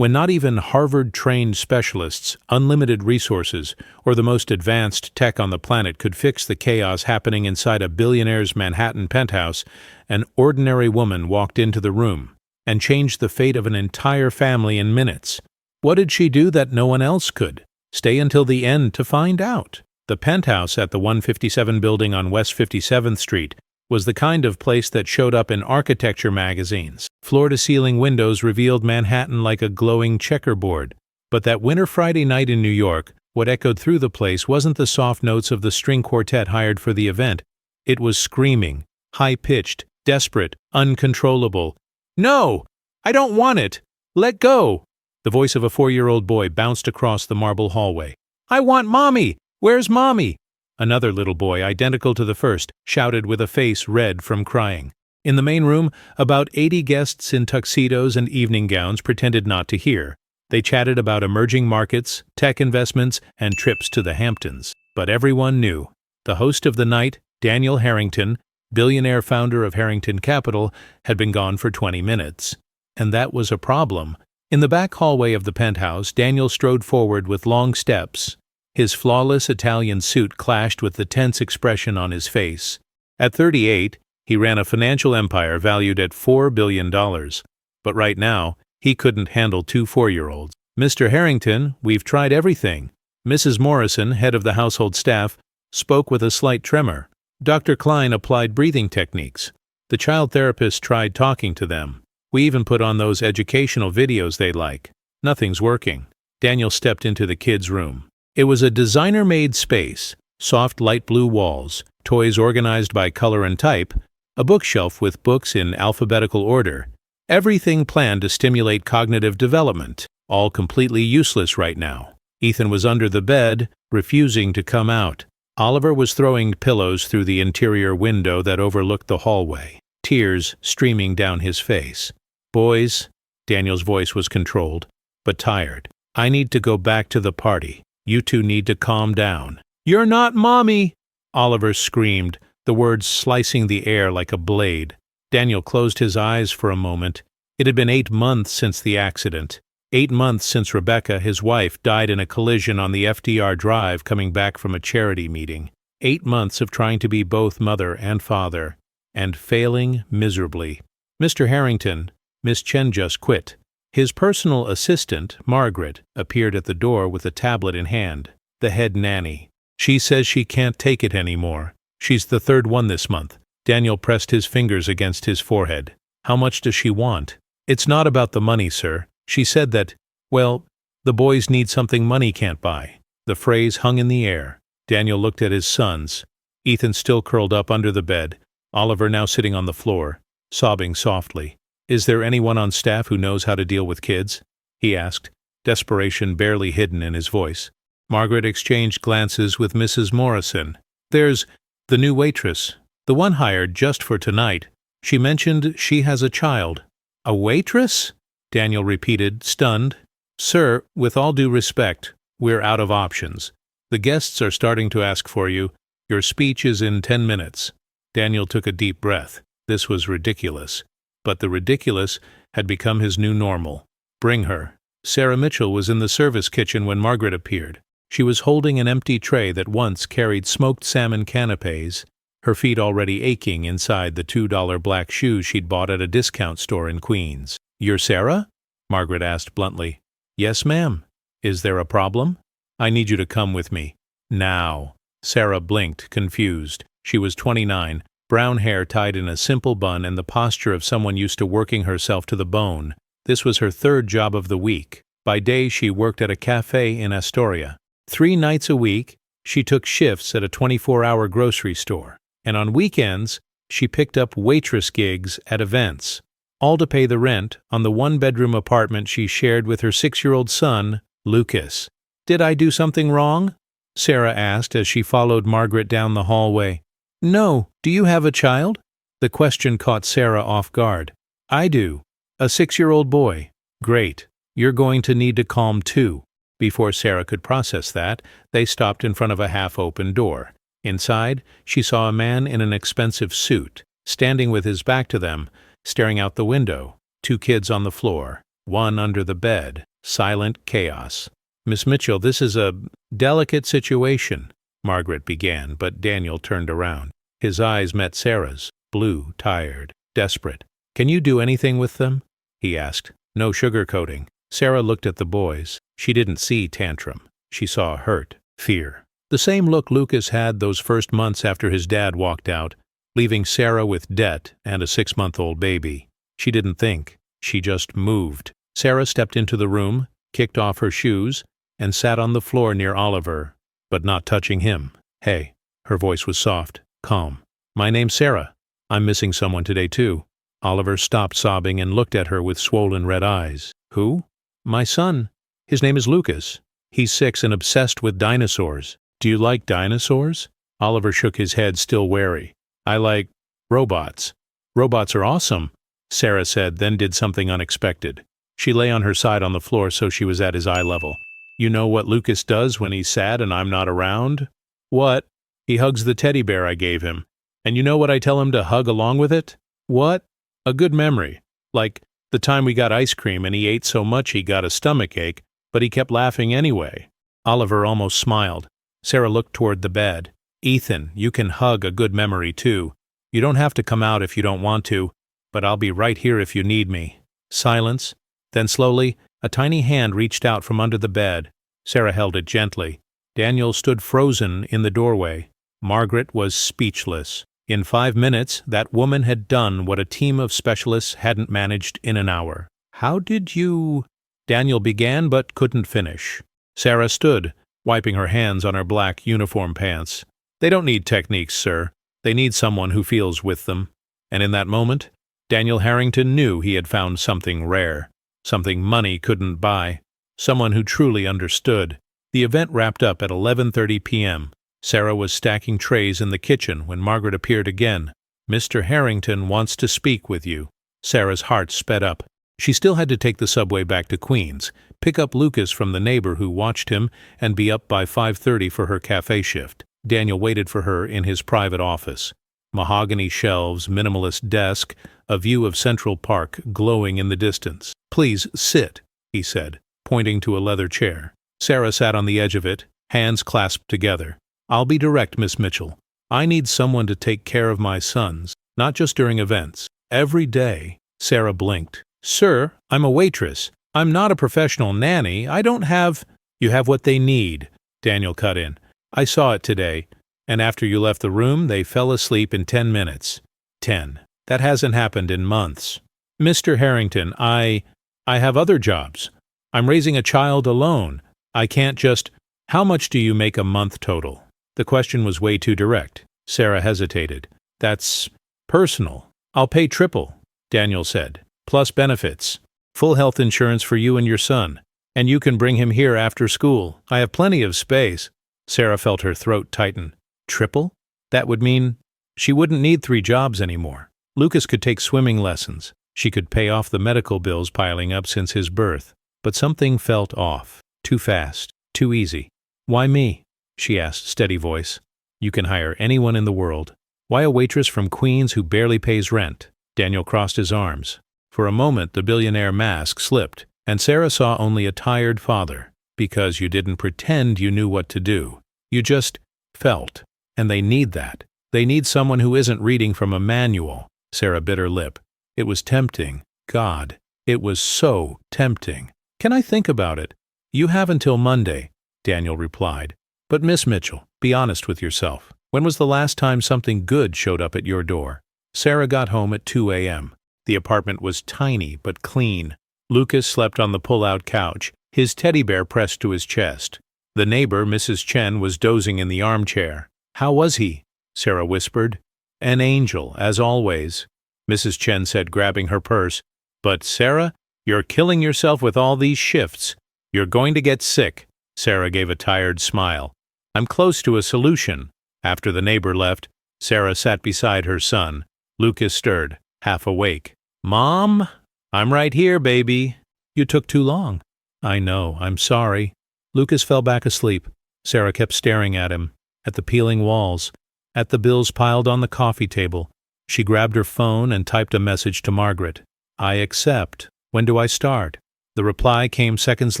When not even Harvard-trained specialists, unlimited resources, or the most advanced tech on the planet could fix the chaos happening inside a billionaire's Manhattan penthouse, an ordinary woman walked into the room and changed the fate of an entire family in minutes. What did she do that no one else could? Stay until the end to find out. The penthouse at the 157 building on West 57th Street was the kind of place that showed up in architecture magazines. Floor-to-ceiling windows revealed Manhattan like a glowing checkerboard. But that winter Friday night in New York, what echoed through the place wasn't the soft notes of the string quartet hired for the event. It was screaming, high-pitched, desperate, uncontrollable. "No! I don't want it! Let go!" The voice of a 4-year-old boy bounced across the marble hallway. "I want Mommy! Where's Mommy?" Another little boy, identical to the first, shouted with a face red from crying. In the main room, about 80 guests in tuxedos and evening gowns pretended not to hear. They chatted about emerging markets, tech investments, and trips to the Hamptons. But everyone knew. The host of the night, Daniel Harrington, billionaire founder of Harrington Capital, had been gone for 20 minutes. And that was a problem. In the back hallway of the penthouse, Daniel strode forward with long steps. His flawless Italian suit clashed with the tense expression on his face. At 38, he ran a financial empire valued at $4 billion. But right now, he couldn't handle 2 4-year-olds. "Mr. Harrington, we've tried everything." Mrs. Morrison, head of the household staff, spoke with a slight tremor. Dr. Klein applied breathing techniques. The child therapist tried talking to them. "We even put on those educational videos they like. Nothing's working." Daniel stepped into the kids' room. It was a designer-made space, soft light blue walls, toys organized by color and type, a bookshelf with books in alphabetical order. Everything planned to stimulate cognitive development, all completely useless right now. Ethan was under the bed, refusing to come out. Oliver was throwing pillows through the interior window that overlooked the hallway, tears streaming down his face. "Boys," Daniel's voice was controlled, but tired. "I need to go back to the party. You two need to calm down." "You're not Mommy!" Oliver screamed, the words slicing the air like a blade. Daniel closed his eyes for a moment. It had been 8 months since the accident. 8 months since Rebecca, his wife, died in a collision on the FDR Drive coming back from a charity meeting. 8 months of trying to be both mother and father, and failing miserably. "Mr. Harrington, Miss Chen just quit." His personal assistant, Margaret, appeared at the door with a tablet in hand, the head nanny. "She says she can't take it anymore. She's the 3rd one this month." Daniel pressed his fingers against his forehead. "How much does she want?" "It's not about the money, sir. She said that, well, the boys need something money can't buy." The phrase hung in the air. Daniel looked at his sons. Ethan still curled up under the bed, Oliver now sitting on the floor, sobbing softly. "Is there anyone on staff who knows how to deal with kids?" he asked, desperation barely hidden in his voice. Margaret exchanged glances with Mrs. Morrison. "There's the new waitress, the one hired just for tonight. She mentioned she has a child." "A waitress?" Daniel repeated, stunned. "Sir, with all due respect, we're out of options. The guests are starting to ask for you. Your speech is in 10 minutes. Daniel took a deep breath. This was ridiculous. But the ridiculous had become his new normal. "Bring her." Sarah Mitchell was in the service kitchen when Margaret appeared. She was holding an empty tray that once carried smoked salmon canapes, her feet already aching inside the $2 black shoes she'd bought at a discount store in Queens. "You're Sarah?" Margaret asked bluntly. "Yes, ma'am. Is there a problem?" "I need you to come with me. Now." Sarah blinked, confused. She was 29, brown hair tied in a simple bun and the posture of someone used to working herself to the bone. This was her 3rd job of the week. By day she worked at a cafe in Astoria. 3 nights a week, she took shifts at a 24-hour grocery store. And on weekends, she picked up waitress gigs at events, all to pay the rent on the 1-bedroom apartment she shared with her 6-year-old son, Lucas. "Did I do something wrong?" Sarah asked as she followed Margaret down the hallway. "No. Do you have a child?" The question caught Sarah off guard. "I do. A 6-year-old boy." "Great. You're going to need to calm too." Before Sarah could process that, they stopped in front of a half-open door. Inside, she saw a man in an expensive suit, standing with his back to them, staring out the window. 2 kids on the floor, one under the bed. Silent chaos. "Miss Mitchell, this is a delicate situation," Margaret began, but Daniel turned around. His eyes met Sarah's, blue, tired, desperate. "Can you do anything with them?" he asked. No sugarcoating. Sarah looked at the boys. She didn't see tantrum. She saw hurt, fear. The same look Lucas had those first months after his dad walked out, leaving Sarah with debt and a 6-month-old baby. She didn't think. She just moved. Sarah stepped into the room, kicked off her shoes, and sat on the floor near Oliver, but not touching him. "Hey." Her voice was soft, calm. "My name's Sarah. I'm missing someone today, too." Oliver stopped sobbing and looked at her with swollen red eyes. "Who?" "My son. His name is Lucas. He's 6 and obsessed with dinosaurs." "Do you like dinosaurs?" Oliver shook his head, still wary. "I like robots." "Robots are awesome," Sarah said, then did something unexpected. She lay on her side on the floor so she was at his eye level. "You know what Lucas does when he's sad and I'm not around?" "What?" "He hugs the teddy bear I gave him. And you know what I tell him to hug along with it?" "What?" "A good memory. Like the time we got ice cream and he ate so much he got a stomachache, but he kept laughing anyway." Oliver almost smiled. Sarah looked toward the bed. "Ethan, you can hug a good memory too. You don't have to come out if you don't want to, but I'll be right here if you need me." Silence. Then slowly, a tiny hand reached out from under the bed. Sarah held it gently. Daniel stood frozen in the doorway. Margaret was speechless. In 5 minutes, that woman had done what a team of specialists hadn't managed in an hour. "How did you—" Daniel began but couldn't finish. Sarah stood, wiping her hands on her black uniform pants. "They don't need techniques, sir. They need someone who feels with them." And in that moment, Daniel Harrington knew he had found something rare, something money couldn't buy, someone who truly understood. The event wrapped up at 11:30 p.m. Sarah was stacking trays in the kitchen when Margaret appeared again. "Mr. Harrington wants to speak with you." Sarah's heart sped up. She still had to take the subway back to Queens, pick up Lucas from the neighbor who watched him, and be up by 5:30 for her cafe shift. Daniel waited for her in his private office. Mahogany shelves, minimalist desk, a view of Central Park glowing in the distance. "Please sit," he said, pointing to a leather chair. Sarah sat on the edge of it, hands clasped together. "I'll be direct, Miss Mitchell. I need someone to take care of my sons, not just during events. Every day." Sarah blinked. "Sir, I'm a waitress. I'm not a professional nanny. I don't have—" "You have what they need," Daniel cut in. "I saw it today, and after you left the room, they fell asleep in 10 minutes. 10. That hasn't happened in months. Mr. Harrington, I have other jobs. I'm raising a child alone. I can't just— How much do you make a month total?" The question was way too direct. Sarah hesitated. "That's personal." "I'll pay triple," Daniel said, "plus benefits. Full health insurance for you and your son. And you can bring him here after school. I have plenty of space." Sarah felt her throat tighten. Triple? That would mean she wouldn't need 3 jobs anymore. Lucas could take swimming lessons. She could pay off the medical bills piling up since his birth. But something felt off. Too fast. Too easy. "Why me?" she asked, steady voice. "You can hire anyone in the world. Why a waitress from Queens who barely pays rent?" Daniel crossed his arms. For a moment the billionaire mask slipped, and Sarah saw only a tired father. "Because you didn't pretend you knew what to do. You just felt. And they need that. They need someone who isn't reading from a manual." Sarah bit her lip. It was tempting. God, it was so tempting. "Can I think about it?" "You have until Monday," Daniel replied. "But Miss Mitchell, be honest with yourself. When was the last time something good showed up at your door?" Sarah got home at 2 a.m. The apartment was tiny but clean. Lucas slept on the pull-out couch, his teddy bear pressed to his chest. The neighbor, Mrs. Chen, was dozing in the armchair. "How was he?" Sarah whispered. "An angel, as always," Mrs. Chen said, grabbing her purse. "But, Sarah, you're killing yourself with all these shifts. You're going to get sick." Sarah gave a tired smile. "I'm close to a solution." After the neighbor left, Sarah sat beside her son. Lucas stirred, half awake. "Mom? I'm right here, baby." "You took too long." "I know. I'm sorry." Lucas fell back asleep. Sarah kept staring at him, at the peeling walls, at the bills piled on the coffee table. She grabbed her phone and typed a message to Margaret. "I accept. When do I start?" The reply came seconds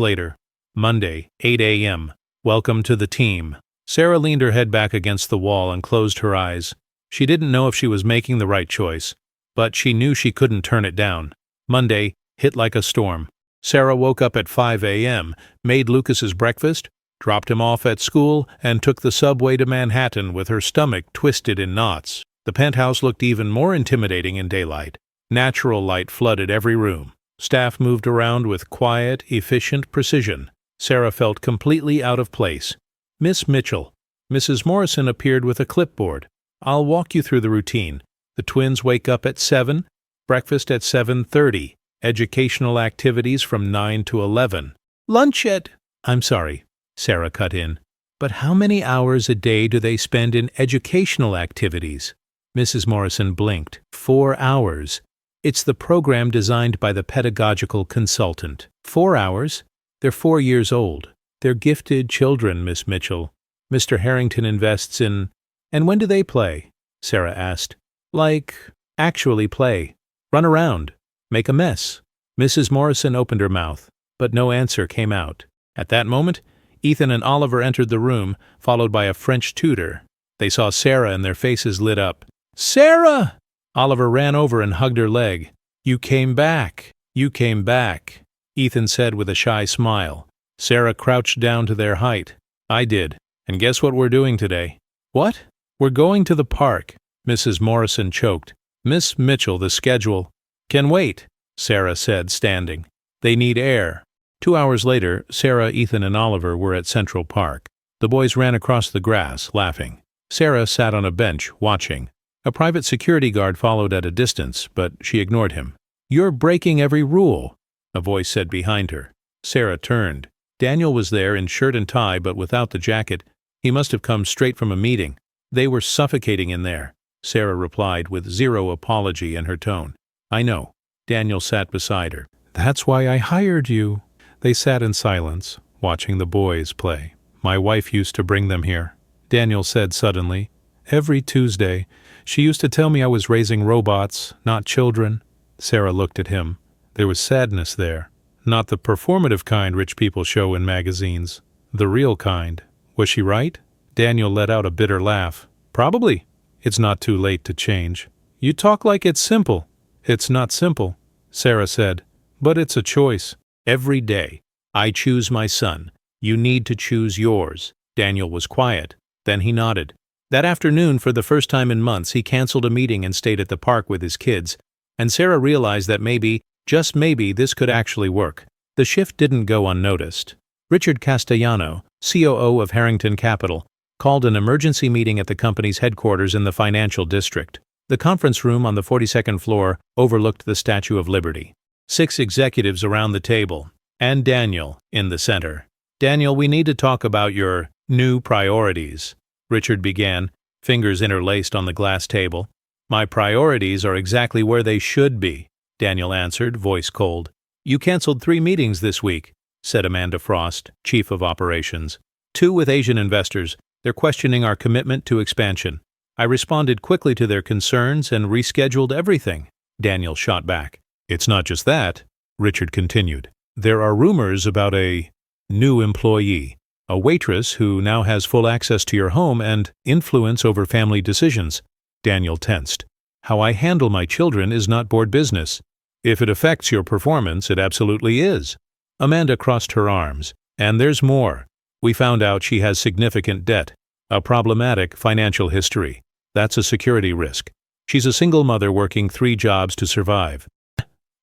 later. Monday, 8 a.m. Welcome to the team. Sarah leaned her head back against the wall and closed her eyes. She didn't know if she was making the right choice, but she knew she couldn't turn it down. Monday hit like a storm. Sarah woke up at 5 a.m., made Lucas's breakfast, dropped him off at school, and took the subway to Manhattan with her stomach twisted in knots. The penthouse looked even more intimidating in daylight. Natural light flooded every room. Staff moved around with quiet, efficient precision. Sarah felt completely out of place. Miss Mitchell. Mrs. Morrison appeared with a clipboard. I'll walk you through the routine. The twins wake up at 7, breakfast at 7:30, educational activities from 9 to 11. Lunch at... I'm sorry, Sarah cut in. But how many hours a day do they spend in educational activities? Mrs. Morrison blinked. 4 hours. It's the program designed by the pedagogical consultant. 4 hours? They're 4 years old. They're gifted children, Miss Mitchell. Mr. Harrington invests in... And when do they play? Sarah asked. Like, actually play. Run around. Make a mess. Mrs. Morrison opened her mouth, but no answer came out. At that moment, Ethan and Oliver entered the room, followed by a French tutor. They saw Sarah and their faces lit up. Sarah! Oliver ran over and hugged her leg. You came back. You came back, Ethan said with a shy smile. Sarah crouched down to their height. I did. And guess what we're doing today? What? We're going to the park. Mrs. Morrison choked. Miss Mitchell, the schedule. Can wait, Sarah said, standing. They need air. 2 hours later, Sarah, Ethan, and Oliver were at Central Park. The boys ran across the grass, laughing. Sarah sat on a bench, watching. A private security guard followed at a distance, but she ignored him. You're breaking every rule, a voice said behind her. Sarah turned. Daniel was there in shirt and tie, but without the jacket. He must have come straight from a meeting. They were suffocating in there, Sarah replied with zero apology in her tone. I know. Daniel sat beside her. That's why I hired you. They sat in silence, watching the boys play. My wife used to bring them here, Daniel said suddenly. Every Tuesday. She used to tell me I was raising robots, not children. Sarah looked at him. There was sadness there. Not the performative kind rich people show in magazines. The real kind. Was she right? Daniel let out a bitter laugh. Probably. It's not too late to change. You talk like it's simple. It's not simple, Sarah said. But it's a choice. Every day. I choose my son. You need to choose yours. Daniel was quiet. Then he nodded. That afternoon, for the first time in months, he canceled a meeting and stayed at the park with his kids. And Sarah realized that maybe, just maybe, this could actually work. The shift didn't go unnoticed. Richard Castellano, COO of Harrington Capital, called an emergency meeting at the company's headquarters in the financial district. The conference room on the 42nd floor overlooked the Statue of Liberty. 6 executives around the table, and Daniel in the center. Daniel, we need to talk about your new priorities, Richard began, fingers interlaced on the glass table. My priorities are exactly where they should be, Daniel answered, voice cold. You canceled 3 meetings this week, said Amanda Frost, Chief of Operations. 2 with Asian investors. They're questioning our commitment to expansion. I responded quickly to their concerns and rescheduled everything, Daniel shot back. It's not just that, Richard continued. There are rumors about a new employee, a waitress who now has full access to your home and influence over family decisions. Daniel tensed. How I handle my children is not board business. If it affects your performance, it absolutely is. Amanda crossed her arms. And there's more. We found out she has significant debt, a problematic financial history. That's a security risk. She's a single mother working 3 jobs to survive.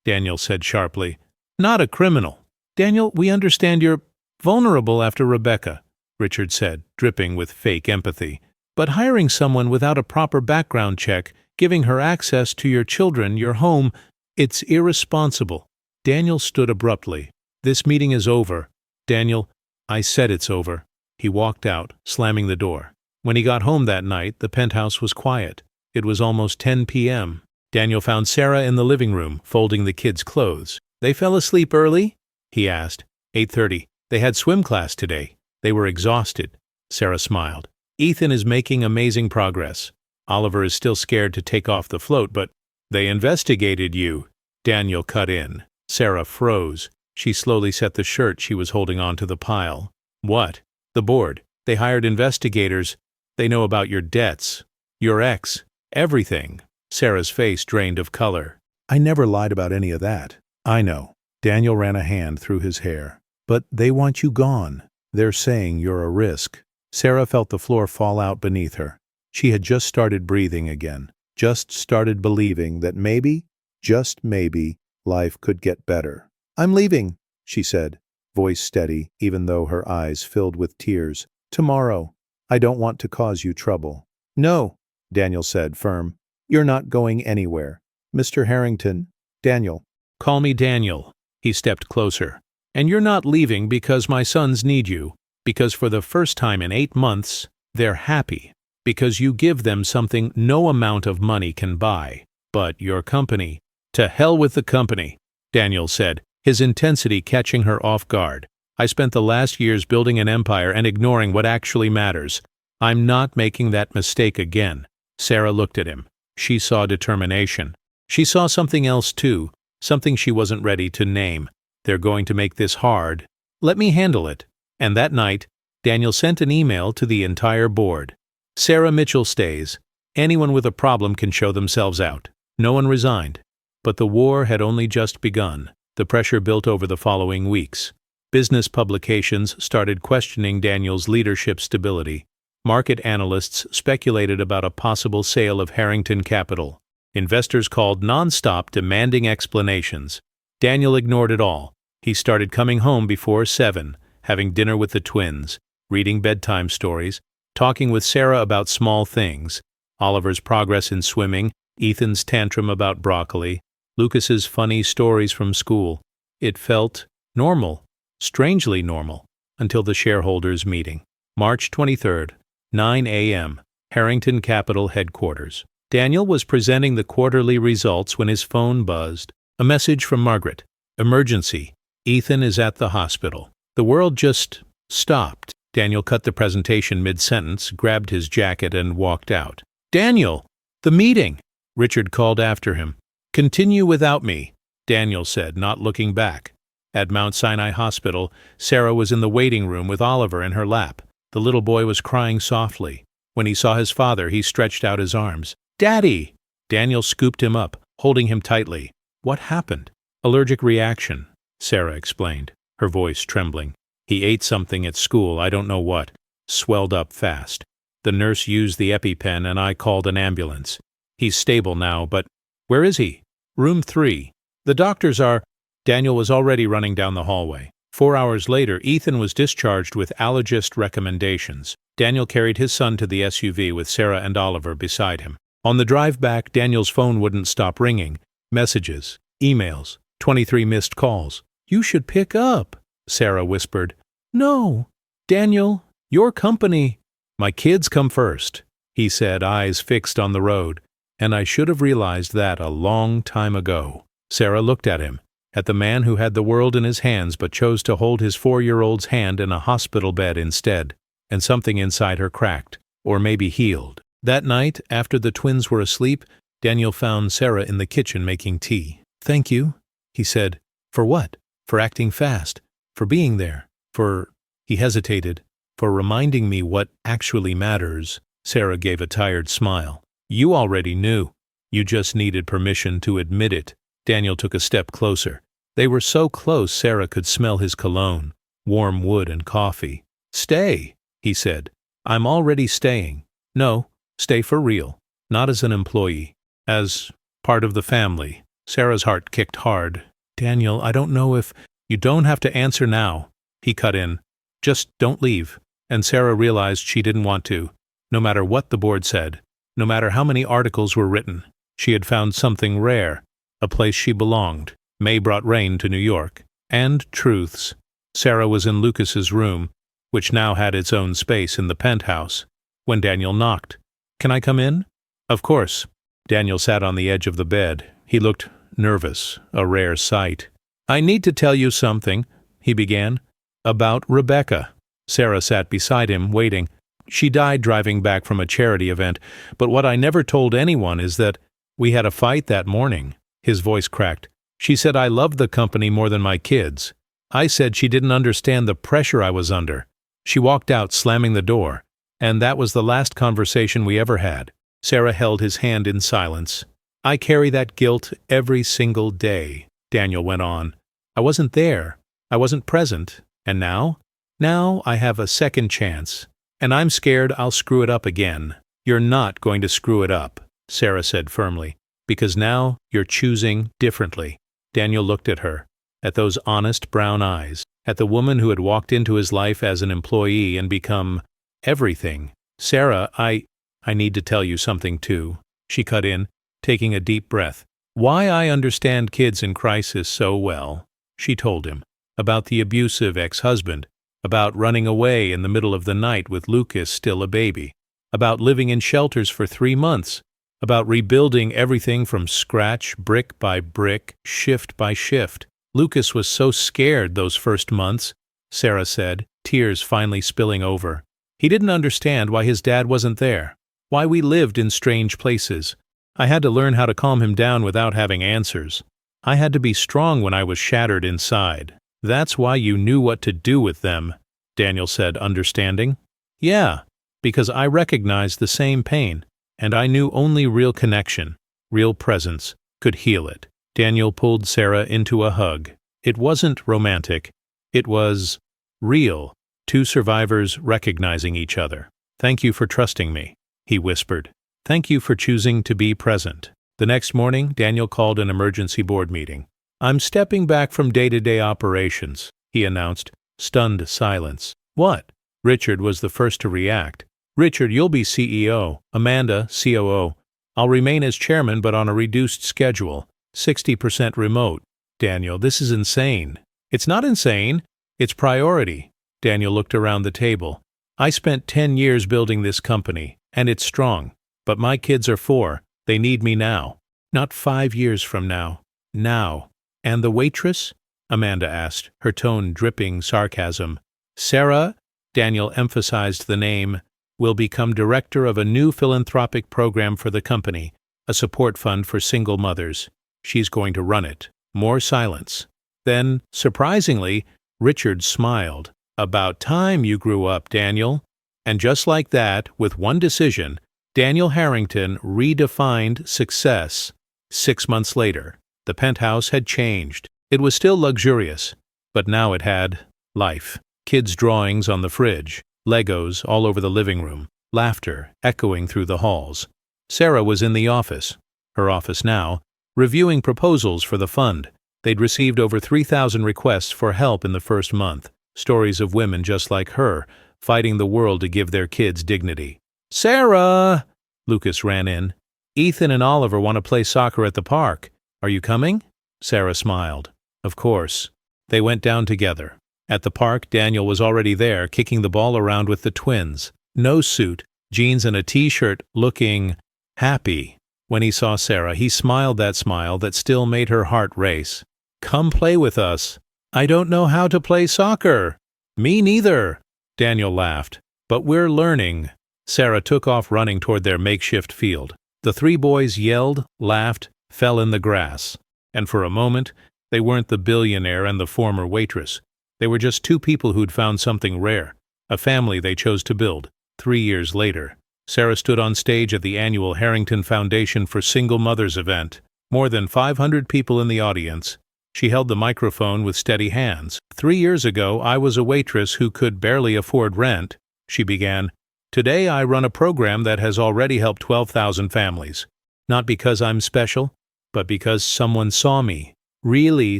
Daniel said sharply. Not a criminal. Daniel, we understand you're vulnerable after Rebecca, Richard said, dripping with fake empathy. But hiring someone without a proper background check, giving her access to your children, your home, it's irresponsible. Daniel stood abruptly. This meeting is over. Daniel, I said it's over. He walked out, slamming the door. When he got home that night, the penthouse was quiet. It was almost 10 p.m. Daniel found Sarah in the living room, folding the kids' clothes. They fell asleep early? He asked. 8:30. They had swim class today. They were exhausted. Sarah smiled. Ethan is making amazing progress. Oliver is still scared to take off the float, but they investigated you. Daniel cut in. Sarah froze. She slowly set the shirt she was holding onto the pile. What? The board. They hired investigators. They know about your debts. Your ex. Everything. Sarah's face drained of color. I never lied about any of that. I know. Daniel ran a hand through his hair. But they want you gone. They're saying you're a risk. Sarah felt the floor fall out beneath her. She had just started breathing again. Just started believing that maybe, just maybe, life could get better. I'm leaving, she said, voice steady, even though her eyes filled with tears. Tomorrow. I don't want to cause you trouble. No, Daniel said, firm. You're not going anywhere. Mr. Harrington. Daniel. Call me Daniel. He stepped closer. And you're not leaving because my sons need you. Because for the first time in 8 months, they're happy. Because you give them something no amount of money can buy. But your company. To hell with the company, Daniel said, his intensity catching her off guard. I spent the last years building an empire and ignoring what actually matters. I'm not making that mistake again. Sarah looked at him. She saw determination. She saw something else too, something she wasn't ready to name. They're going to make this hard. Let me handle it. And that night, Daniel sent an email to the entire board. Sarah Mitchell stays. Anyone with a problem can show themselves out. No one resigned. But the war had only just begun. The pressure built over the following weeks. Business publications started questioning Daniel's leadership stability. Market analysts speculated about a possible sale of Harrington Capital. Investors called nonstop demanding explanations. Daniel ignored it all. He started coming home before 7, having dinner with the twins, reading bedtime stories, talking with Sarah about small things, Oliver's progress in swimming, Ethan's tantrum about broccoli, Lucas's funny stories from school. It felt normal, strangely normal, until the shareholders' meeting. March 23rd, 9 a.m., Harrington Capital headquarters. Daniel was presenting the quarterly results when his phone buzzed. A message from Margaret. Emergency. Ethan is at the hospital. The world just stopped. Daniel cut the presentation mid-sentence, grabbed his jacket, and walked out. Daniel! The meeting! Richard called after him. Continue without me, Daniel said, not looking back. At Mount Sinai Hospital, Sarah was in the waiting room with Oliver in her lap. The little boy was crying softly. When he saw his father, he stretched out his arms. Daddy! Daniel scooped him up, holding him tightly. What happened? Allergic reaction, Sarah explained, her voice trembling. He ate something at school, I don't know what. Swelled up fast. The nurse used the EpiPen and I called an ambulance. He's stable now, but where is he? Room 3. The doctors are... Daniel was already running down the hallway. 4 hours later, Ethan was discharged with allergist recommendations. Daniel carried his son to the SUV with Sarah and Oliver beside him. On the drive back, Daniel's phone wouldn't stop ringing. Messages, emails, 23 missed calls. You should pick up, Sarah whispered. No, Daniel, your company. My kids come first, he said, eyes fixed on the road. And I should have realized that a long time ago. Sarah looked at him, at the man who had the world in his hands but chose to hold his 4-year-old's hand in a hospital bed instead, and something inside her cracked, or maybe healed. That night, after the twins were asleep, Daniel found Sarah in the kitchen making tea. Thank you, he said. For what? For acting fast. For being there. For... He hesitated. For reminding me what actually matters. Sarah gave a tired smile. You already knew. You just needed permission to admit it. Daniel took a step closer. They were so close Sarah could smell his cologne, warm wood and coffee. Stay, he said. I'm already staying. No, stay for real. Not as an employee. As part of the family. Sarah's heart kicked hard. Daniel, I don't know if... You don't have to answer now, he cut in. Just don't leave. And Sarah realized she didn't want to, no matter what the board said. No matter how many articles were written, she had found something rare, a place she belonged. May brought rain to New York. And truths. Sarah was in Lucas's room, which now had its own space in the penthouse, when Daniel knocked. Can I come in? Of course. Daniel sat on the edge of the bed. He looked nervous, a rare sight. I need to tell you something, he began. About Rebecca. Sarah sat beside him, waiting. She died driving back from a charity event, but what I never told anyone is that we had a fight that morning. His voice cracked. She said I loved the company more than my kids. I said she didn't understand the pressure I was under. She walked out, slamming the door, and that was the last conversation we ever had. Sarah held his hand in silence. I carry that guilt every single day, Daniel went on. I wasn't there. I wasn't present. And now? Now I have a second chance. And I'm scared I'll screw it up again. You're not going to screw it up, Sarah said firmly, because now you're choosing differently. Daniel looked at her, at those honest brown eyes, at the woman who had walked into his life as an employee and become everything. Sarah, I need to tell you something too, she cut in, taking a deep breath. Why I understand kids in crisis so well, she told him, about the abusive ex-husband, about running away in the middle of the night with Lucas still a baby, about living in shelters for 3 months, about rebuilding everything from scratch, brick by brick, shift by shift. Lucas was so scared those first months, Sarah said, tears finally spilling over. He didn't understand why his dad wasn't there, why we lived in strange places. I had to learn how to calm him down without having answers. I had to be strong when I was shattered inside. That's why you knew what to do with them, Daniel said, understanding. Yeah, because I recognized the same pain, and I knew only real connection, real presence, could heal it. Daniel pulled Sarah into a hug. It wasn't romantic. It was real. 2 survivors recognizing each other. Thank you for trusting me, he whispered. Thank you for choosing to be present. The next morning, Daniel called an emergency board meeting. I'm stepping back from day-to-day operations, he announced. Stunned silence. What? Richard was the first to react. Richard, you'll be CEO. Amanda, COO. I'll remain as chairman but on a reduced schedule. 60% remote. Daniel, this is insane. It's not insane. It's priority. Daniel looked around the table. I spent 10 years building this company, and it's strong. But my kids are 4. They need me now. Not 5 years from now. Now. And the waitress? Amanda asked, her tone dripping sarcasm. Sarah, Daniel emphasized the name, will become director of a new philanthropic program for the company, a support fund for single mothers. She's going to run it. More silence. Then, surprisingly, Richard smiled. About time you grew up, Daniel. And just like that, with one decision, Daniel Harrington redefined success. 6 months later, the penthouse had changed. It was still luxurious, but now it had life. Kids' drawings on the fridge, Legos all over the living room, laughter echoing through the halls. Sarah was in the office, her office now, reviewing proposals for the fund. They'd received over 3,000 requests for help in the first month, stories of women just like her, fighting the world to give their kids dignity. Sarah! Lucas ran in. Ethan and Oliver want to play soccer at the park. Are you coming? Sarah smiled. Of course. They went down together. At the park, Daniel was already there, kicking the ball around with the twins. No suit, jeans and a t-shirt, looking happy. When he saw Sarah, he smiled that smile that still made her heart race. Come play with us. I don't know how to play soccer. Me neither. Daniel laughed. But we're learning. Sarah took off running toward their makeshift field. The 3 boys yelled, laughed, fell in the grass. And for a moment, they weren't the billionaire and the former waitress. They were just 2 people who'd found something rare, a family they chose to build. 3 years later, Sarah stood on stage at the annual Harrington Foundation for Single Mothers event. More than 500 people in the audience. She held the microphone with steady hands. 3 years ago, I was a waitress who could barely afford rent, she began. Today I run a program that has already helped 12,000 families. Not because I'm special, but because someone saw me, really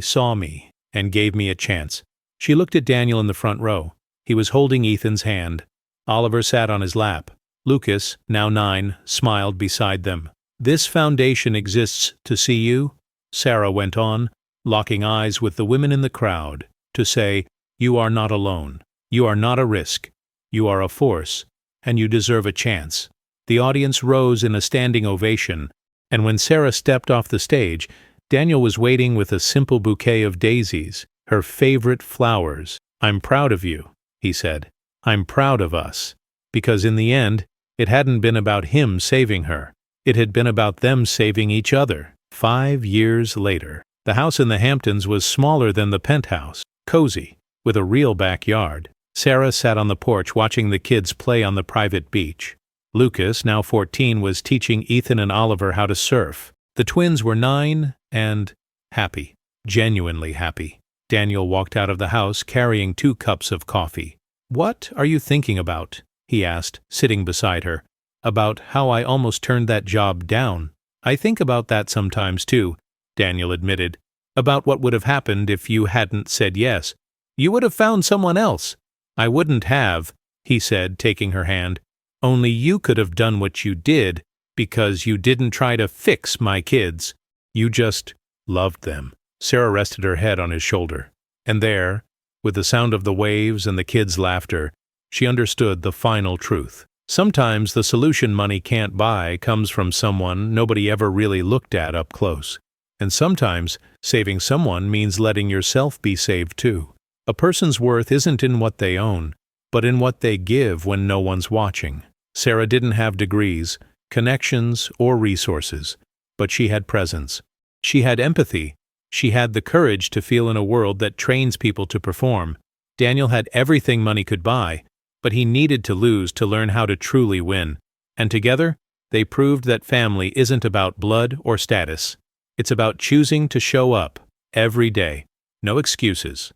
saw me, and gave me a chance. She looked at Daniel in the front row. He was holding Ethan's hand. Oliver sat on his lap. Lucas, now 9, smiled beside them. This foundation exists to see you, Sarah went on, locking eyes with the women in the crowd, to say, you are not alone. You are not a risk. You are a force, and you deserve a chance. The audience rose in a standing ovation, and when Sarah stepped off the stage, Daniel was waiting with a simple bouquet of daisies, her favorite flowers. I'm proud of you, he said. I'm proud of us. Because in the end, it hadn't been about him saving her. It had been about them saving each other. 5 years later. The house in the Hamptons was smaller than the penthouse. cozy, with a real backyard. Sarah sat on the porch watching the kids play on the private beach. Lucas, now 14, was teaching Ethan and Oliver how to surf. The twins were 9 and happy, genuinely happy. Daniel walked out of the house carrying 2 cups of coffee. "What are you thinking about?" he asked, sitting beside her. "About how I almost turned that job down." "I think about that sometimes too," Daniel admitted. "About what would have happened if you hadn't said yes." "You would have found someone else." "I wouldn't have," he said, taking her hand. "Only you could have done what you did because you didn't try to fix my kids. You just loved them." Sarah rested her head on his shoulder. And there, with the sound of the waves and the kids' laughter, she understood the final truth. Sometimes the solution money can't buy comes from someone nobody ever really looked at up close. And sometimes saving someone means letting yourself be saved too. A person's worth isn't in what they own, but in what they give when no one's watching. Sarah didn't have degrees, connections, or resources, but she had presence. She had empathy. She had the courage to feel in a world that trains people to perform. Daniel had everything money could buy, but he needed to lose to learn how to truly win. And together, they proved that family isn't about blood or status. It's about choosing to show up every day. No excuses.